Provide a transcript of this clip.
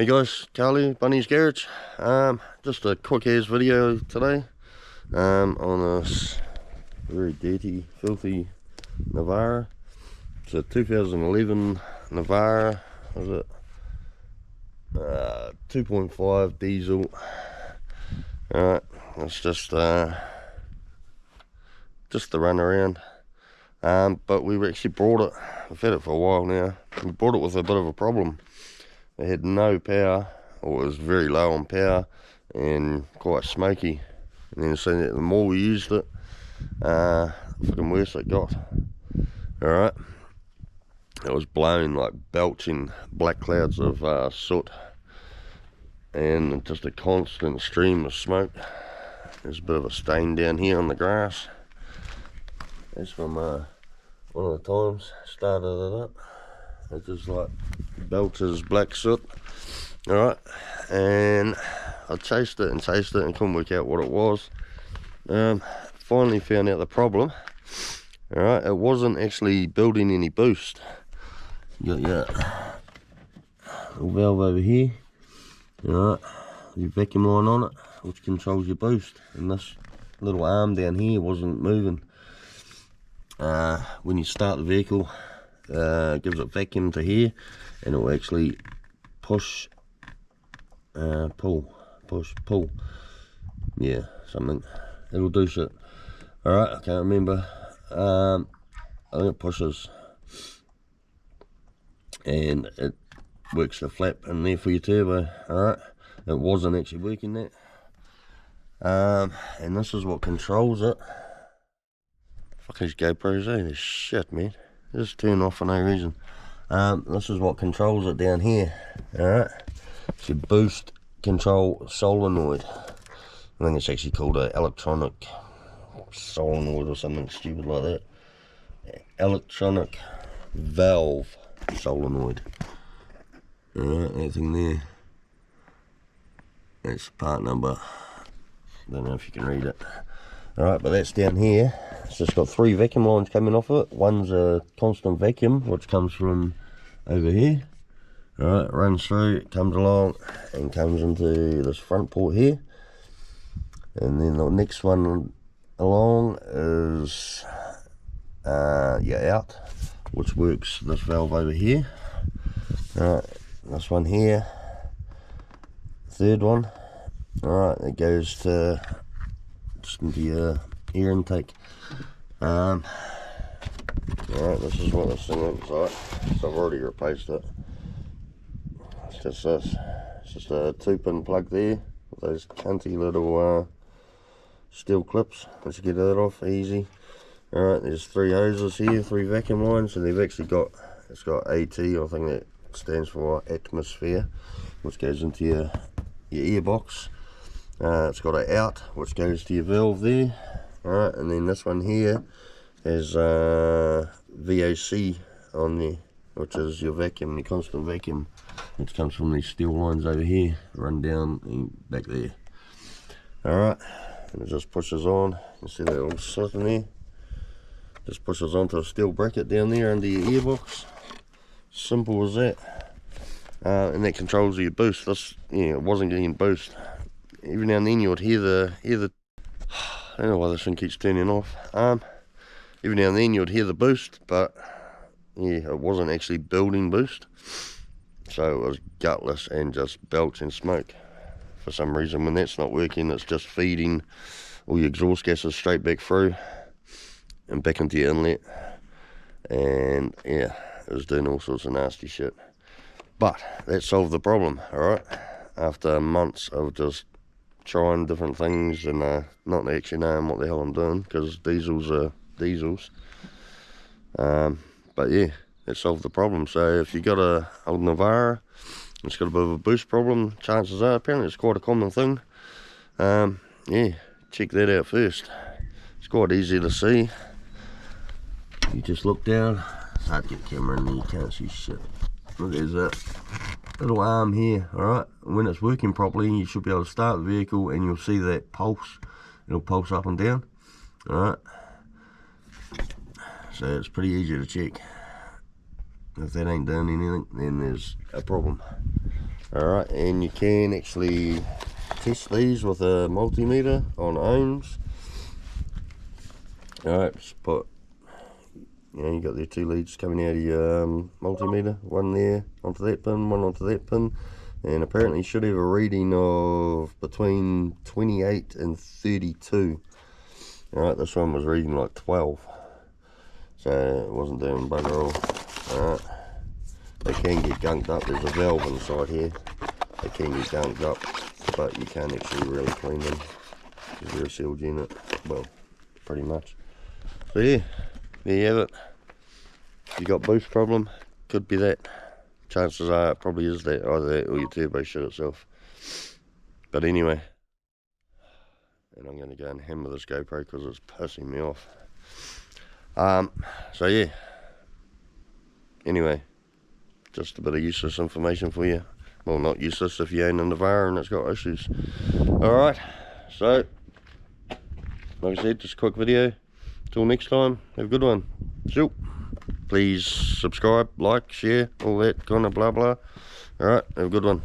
Hey guys, Carly, Bunny's Garage. Just a quick as video today on this very dirty, filthy Navara. It's a 2011 Navara. Was it 2.5 diesel? Alright, it's just the run around. But we actually brought it. We've had it for a while now. We brought it with a bit of a problem. It had no power, or it was very low on power and quite smoky. And then so the more we used it, fucking worse it got. Alright, it was blowing, like belching black clouds of soot and just a constant stream of smoke. There's a bit of a stain down here on the grass. That's from one of the times started it up. It just like belches black soot. Alright, and I chased it and couldn't work out what it was. Finally found out the problem. Alright, it wasn't actually building any boost. You got your little valve over here. Alright, your vacuum line on it, which controls your boost. And this little arm down here wasn't moving. When you start the vehicle, gives it vacuum to here, and it will actually push, pull, yeah, something. It'll do shit. Alright, I can't remember. I think it pushes, and it works the flap in there for your turbo. Alright, it wasn't actually working that. And this is what controls it. Fuck these GoPros, eh? They're shit, man. Just turn off for no reason. This is what controls it down here. Alright, it's your boost control solenoid. I think it's actually called an electronic solenoid or something stupid like that. Electronic valve solenoid. Alright, that thing there, that's part number. Don't know if you can read it. Alright, but that's down here. It's just got 3 vacuum lines coming off it. One's a constant vacuum, which comes from over here. Alright, it runs through, it comes along and comes into this front port here. And then the next one along is your out, which works this valve over here. Alright, this one here, third one. Alright, it goes to just into your air intake. Alright, this is what this thing looks like. So I've already replaced it. It's just this. It's just a 2-pin plug there with those cunty little steel clips. Let's get that off easy. Alright, there's 3 hoses here, 3 vacuum lines, and they've actually got, it's got AT, I think that stands for atmosphere, which goes into your ear box. It's got an out, which goes to your valve there. Alright, and then this one here has VOC on there, which is your vacuum, your constant vacuum, which comes from these steel lines over here, run down and back there. Alright, and it just pushes on. You see that little slit in there? Just pushes onto a steel bracket down there under your ear box. Simple as that. And that controls your boost. This, yeah, it wasn't getting boost. Every now and then you would hear the I don't know why this thing keeps turning off. Every now and then you would hear the boost, but yeah, it wasn't actually building boost. So it was gutless and just belching smoke. For some reason, when that's not working, it's just feeding all your exhaust gases straight back through and back into your inlet. And yeah, it was doing all sorts of nasty shit. But that solved the problem, alright? After months of just trying different things and not actually knowing what the hell I'm doing, because diesels are diesels. But yeah, that solved the problem. So if you got a old Navara, it's got a bit of a boost problem, chances are, apparently it's quite a common thing. Yeah, check that out first. It's quite easy to see. You just look down. It's hard to get the camera in there, you can't see shit. Look, there's that little arm here. Alright, when it's working properly, you should be able to start the vehicle and you'll see that pulse. It'll pulse up and down. Alright, so it's pretty easy to check. If that ain't doing anything, then there's a problem. Alright, and you can actually test these with a multimeter on ohms. Alright, just put, you know, you got the 2 leads coming out of your multimeter, one there onto that pin, one onto that pin, and apparently you should have a reading of between 28 and 32. Alright, this one was reading like 12, so it wasn't doing bugger all. Alright, they can get gunked up. There's a valve inside here. They can get gunked up, but you can't actually really clean them because they're a sealed unit. Well, pretty much. So yeah, there you have it. If you got boost problem, could be that. Chances are it probably is that, either that or your turbo shit itself. But anyway, and I'm going to go and hammer this GoPro because it's pissing me off. So yeah, anyway, just a bit of useless information for you. Well, not useless if you own a Navara and it's got issues. Alright, so like I said, just a quick video. Till next time, have a good one. Shoot. Please subscribe, like, share, all that kind of blah blah. Alright, have a good one.